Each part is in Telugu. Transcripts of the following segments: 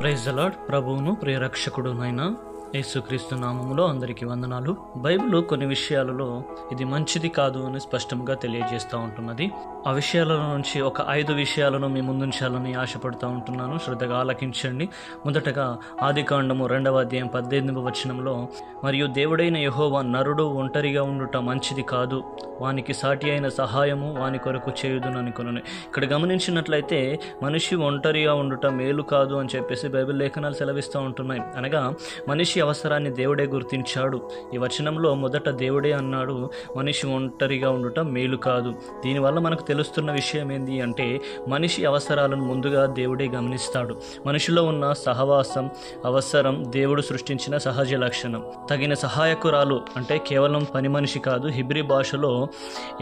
Praise the lord. ప్రభువును ప్రియరక్షకుడునైన యేసుక్రీస్తు నామములో అందరికీ వందనాలు. బైబిల్ కొన్ని విషయాలలో ఇది మంచిది కాదు అని స్పష్టంగా తెలియజేస్తూ ఉంటున్నది. ఆ విషయాల నుంచి ఒక 5 విషయాలను మీ ముందుంచాలని ఆశపడుతూ ఉంటున్నాను. శ్రద్ధగా ఆలకించండి. మొదటగా ఆదికాండము 2వ అధ్యాయం 18వ వచనంలో, మరియు దేవుడైన యెహోవా నరుడు ఒంటరిగా ఉండుట మంచిది కాదు, వానికి సాటి అయిన సహాయము వాని కొరకు చేయుదుననుకొనెను. ఇక్కడ గమనించినట్లయితే మనిషి ఒంటరిగా ఉండుట మేలు కాదు అని చెప్పేసి బైబిల్ లేఖనాలు సెలవిస్తూ ఉంటున్నాయి. అనగా మనిషి అవసరాన్ని దేవుడే గుర్తించాడు. ఈ వచనంలో మొదట దేవుడే అన్నాడు, మనిషి ఒంటరిగా ఉండుట మేలు కాదు. దీనివల్ల మనకు తెలుస్తున్న విషయం ఏంటి అంటే, మనిషి అవసరాలను ముందుగా దేవుడే గమనిస్తాడు. మనిషిలో ఉన్న సహవాసం అవసరం దేవుడు సృష్టించిన సహజ లక్షణం. తగిన సహాయకురాలు అంటే కేవలం పని మనిషి కాదు. హిబ్రీ భాషలో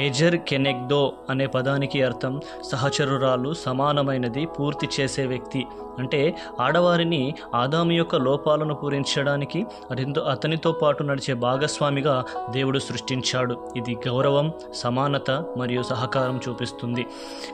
ఎజర్ కెనెగ్దో అనే పదానికి అర్థం సహచరురాలు, సమానమైనది, పూర్తి చేసే వ్యక్తి. అంటే ఆడవారిని ఆదాము యొక్క లోపాలను పూరించడానికి అతనితో పాటు నడిచే భాగస్వామిగా దేవుడు సృష్టించాడు. ఇది గౌరవం, సమానత మరియు సహకారం చూపిస్తుంది.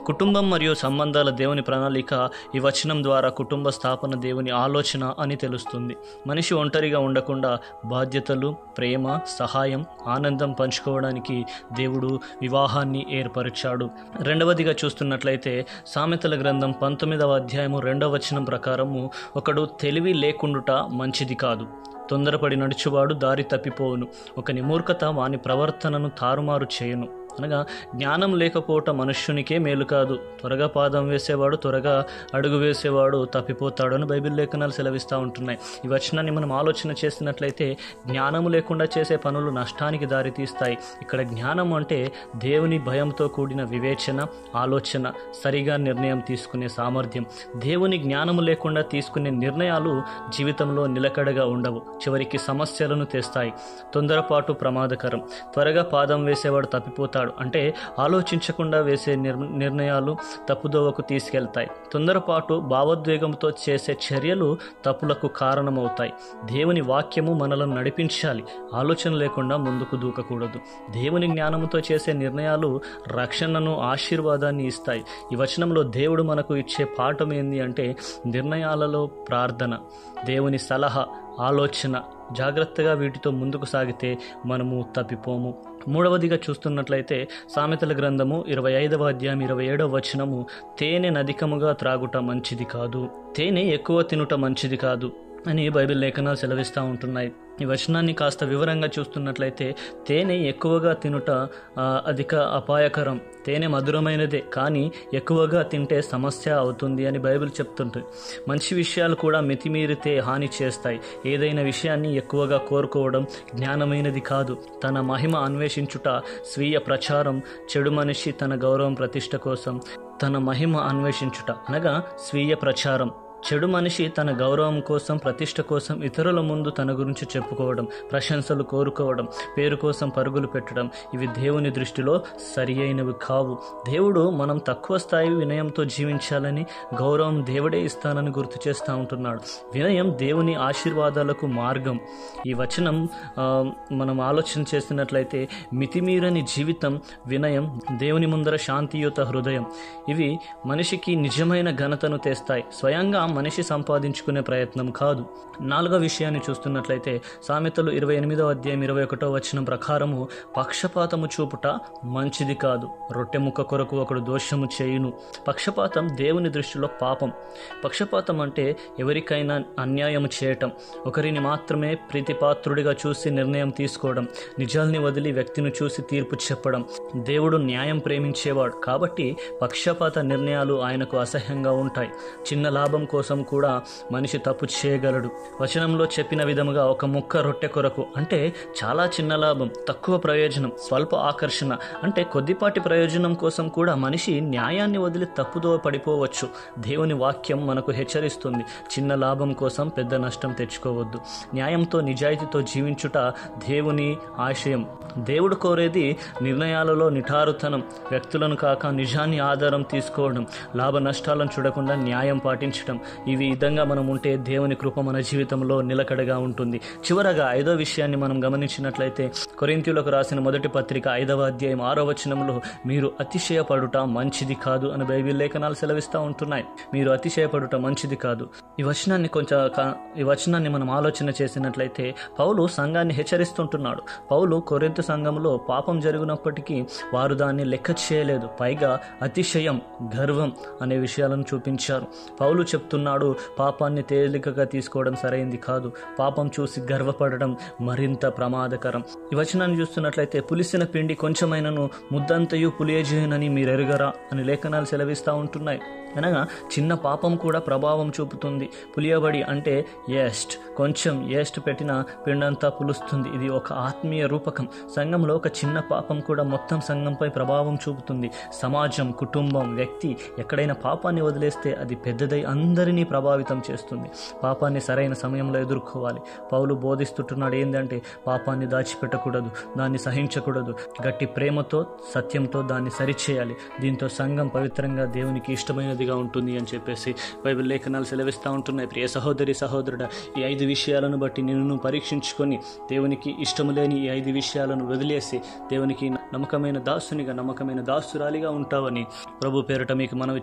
కుటుంబం మరియు సంబంధాల దేవుని ప్రణాళిక. ఈ వచనం ద్వారా కుటుంబ స్థాపన దేవుని ఆలోచన అని తెలుస్తుంది. మనిషి ఒంటరిగా ఉండకుండా బాధ్యతలు, ప్రేమ, సహాయం, ఆనందం పంచుకోవడానికి దేవుడు వివాహాన్ని ఏర్పరిచాడు. రెండవదిగా చూస్తున్నట్లయితే సామెతల గ్రంథం 19వ అధ్యాయము 2వ వచనం ప్రకారము, ఒకడు తెలివి లేకుండుట మంచిది కాదు, తొందరపడి నడుచువాడు దారి తప్పిపోవును, ఒకని మూర్ఖత వాని ప్రవర్తనను తారుమారు చేయును. అనగా జ్ఞానం లేకపోవటం మనుష్యునికే మేలు కాదు. త్వరగా పాదం వేసేవాడు, త్వరగా అడుగు వేసేవాడు తప్పిపోతాడు అని బైబిల్ లేఖనాలు సెలవిస్తూ ఉంటున్నాయి. ఈ వచనాన్ని మనం ఆలోచన చేసినట్లయితే జ్ఞానము లేకుండా చేసే పనులు నష్టానికి దారితీస్తాయి. ఇక్కడ జ్ఞానం అంటే దేవుని భయంతో కూడిన వివేచన, ఆలోచన, సరిగా నిర్ణయం తీసుకునే సామర్థ్యం. దేవుని జ్ఞానము లేకుండా తీసుకునే నిర్ణయాలు జీవితంలో నిలకడగా ఉండవు, చివరికి సమస్యలను తెస్తాయి. తొందరపాటు ప్రమాదకరం. త్వరగా పాదం వేసేవాడు తప్పిపోతాడు అంటే ఆలోచించకుండా వేసే నిర్ణయాలు తప్పుదోవకు తీసుకెళ్తాయి. తొందరపాటు భావోద్వేగంతో చేసే చర్యలు తప్పులకు కారణమవుతాయి. దేవుని వాక్యము మనలను నడిపించాలి, ఆలోచన లేకుండా ముందుకు దూకకూడదు. దేవుని జ్ఞానముతో చేసే నిర్ణయాలు రక్షణను, ఆశీర్వాదాన్ని ఇస్తాయి. ఈ వచనంలో దేవుడు మనకు ఇచ్చే పాఠం ఏంది అంటే, నిర్ణయాలలో ప్రార్థన, దేవుని సలహా, ఆలోచన, జాగ్రత్తగా వీటితో ముందుకు సాగితే మనము తప్పిపోము. మూడవదిగా చూస్తున్నట్లయితే సామెతల గ్రంథము 25వ అధ్యాయం 27వ వచనము, తేనె నధికముగా త్రాగుట మంచిది కాదు, తేనె ఎక్కువ తినుట మంచిది కాదు అని బైబిల్ లేఖనాలు సెలవిస్తూ ఉంటున్నాయి. ఈ వచనాన్ని కాస్త వివరంగా చూస్తున్నట్లయితే, తేనె ఎక్కువగా తినుట అధిక అపాయకరం. తేనె మధురమైనదే, కానీ ఎక్కువగా తింటే సమస్య అవుతుంది అని బైబిల్ చెప్తుంటుంది. మంచి విషయాలు కూడా మితిమీరితే హాని చేస్తాయి. ఏదైనా విషయాన్ని ఎక్కువగా కోరుకోవడం జ్ఞానమైనది కాదు. తన మహిమ అన్వేషించుట స్వీయ ప్రచారం. చెడు మనిషి తన గౌరవం ప్రతిష్ట కోసం తన మహిమ అన్వేషించుట అనగా స్వీయ ప్రచారం. చెడు మనిషి తన గౌరవం కోసం, ప్రతిష్ట కోసం ఇతరుల ముందు తన గురించి చెప్పుకోవడం, ప్రశంసలు కోరుకోవడం, పేరు కోసం పరుగులు పెట్టడం, ఇవి దేవుని దృష్టిలో సరి అయినవి కావు. దేవుడు మనం తక్కువ స్థాయి వినయంతో జీవించాలని, గౌరవం దేవుడే ఇస్తానని గుర్తు చేస్తూ ఉంటున్నాడు. వినయం దేవుని ఆశీర్వాదాలకు మార్గం. ఈ వచనం మనం ఆలోచన చేసినట్లయితే, మితిమీరని జీవితం, వినయం, దేవుని ముందర శాంతియుత హృదయం, ఇవి మనిషికి నిజమైన ఘనతను తెస్తాయి. స్వయంగా మనిషి సంపాదించుకునే ప్రయత్నం కాదు. 4వ విషయాన్ని చూస్తున్నట్లయితే సామెతలు 28వ అధ్యాయం 21వ వచనం ప్రకారము, పక్షపాతము చూపుట మంచిది కాదు, రొట్టె ముక్క కొరకు ఒకడు దోషము చేయును. పక్షపాతం దేవుని దృష్టిలో పాపం. పక్షపాతం అంటే ఎవరికైనా అన్యాయం చేయటం, ఒకరిని మాత్రమే ప్రీతిపాత్రుడిగా చూసి నిర్ణయం తీసుకోవడం, నిజాల్ని వదిలి వ్యక్తిని చూసి తీర్పు చెప్పడం. దేవుడు న్యాయం ప్రేమించేవాడు కాబట్టి పక్షపాత నిర్ణయాలు ఆయనకు అసహ్యంగా ఉంటాయి. చిన్న లాభం కోసం కూడా మనిషి తప్పు చేయగలడు. వచనంలో చెప్పిన విధముగా ఒక ముక్క రొట్టె కొరకు అంటే చాలా చిన్న లాభం, తక్కువ ప్రయోజనం, స్వల్ప ఆకర్షణ అంటే కొద్దిపాటి ప్రయోజనం కోసం కూడా మనిషి న్యాయాన్ని వదిలి తప్పుదో పడిపోవచ్చు. దేవుని వాక్యం మనకు హెచ్చరిస్తుంది, చిన్న లాభం కోసం పెద్ద నష్టం తెచ్చుకోవద్దు. న్యాయంతో, నిజాయితీతో జీవించుట దేవుని ఆశయం. దేవుడు కోరేది నిర్ణయాలలో నిఠారుతనం, వ్యక్తులను కాక నిజాన్ని ఆధారం తీసుకోవడం, లాభ నష్టాలను చూడకుండా న్యాయం పాటించడం. ఈ విధంగా మనం ఉంటే దేవుని కృప మన జీవితంలో నిలకడగా ఉంటుంది. చివరగా 5వ విషయాన్ని మనం గమనించినట్లయితే కొరింథీయులకు రాసిన మొదటి పత్రిక 5వ అధ్యాయం 6వ వచనంలో మీరు అతిశయపడుట మంచిది కాదు అని బైబిల్ లేఖనాలు సెలవిస్తూ ఉంటున్నాయి. మీరు అతిశయపడుట మంచిది కాదు. ఈ వచనాన్ని మనం ఆలోచన చేసినట్లయితే పౌలు సంఘాన్ని హెచ్చరిస్తుంటున్నాడు. పౌలు కొరింథు సంఘంలో పాపం జరిగినప్పటికీ వారు దాన్ని లెక్క చేయలేదు. పైగా అతిశయం, గర్వం అనే విషయాలను చూపించారు. పౌలు చెప్తున్నాడు, పాపాన్ని తేలికగా తీసుకోవడం సరైంది కాదు. పాపం చూసి గర్వపడడం మరింత ప్రమాదకరం. ఈ వచనాన్ని చూస్తున్నట్లయితే పులిసిన పిండి కొంచెమైనను ముద్దంతయు పులియజేయనని మీరు ఎరుగరా అని లేఖనాలు సెలవిస్తూ ఉంటున్నాయి. అనగా చిన్న పాపం కూడా ప్రభావం చూపుతుంది. పులియబడి అంటే కొంచెం ఏస్ట్ పెట్టిన పిండంతా పులుస్తుంది. ఇది ఒక ఆత్మీయ రూపకం. సంఘంలో ఒక చిన్న పాపం కూడా మొత్తం సంఘంపై ప్రభావం చూపుతుంది. సమాజం, కుటుంబం, వ్యక్తి ఎక్కడైనా పాపాన్ని వదిలేస్తే అది పెద్దదై అందరినీ ప్రభావితం చేస్తుంది. పాపాన్ని సరైన సమయంలో ఎదుర్కోవాలి. పౌలు బోధిస్తుంటున్నాడు ఏంటంటే పాపాన్ని దాచిపెట్టకూడదు, దాన్ని సహించకూడదు. గట్టి ప్రేమతో, సత్యంతో దాన్ని సరిచేయాలి. దీంతో సంఘం పవిత్రంగా దేవునికి ఇష్టమైనదిగా ఉంటుంది అని చెప్పేసి బైబిల్ లేఖనాలు సెలవిస్తూ ఉంటున్నాయి. ప్రియ సహోదరి, సహోదరుడా, ఈ 5 విషయాలను బట్టి నిన్ను పరీక్షించుకొని దేవునికి ఇష్టము లేని ఈ 5 విషయాలను వదిలేసి దేవునికి నమ్మకమైన దాసునిగా, నమ్మకమైన దాసురాలిగా ఉంటావని ప్రభు పేరిట మీకు మనవి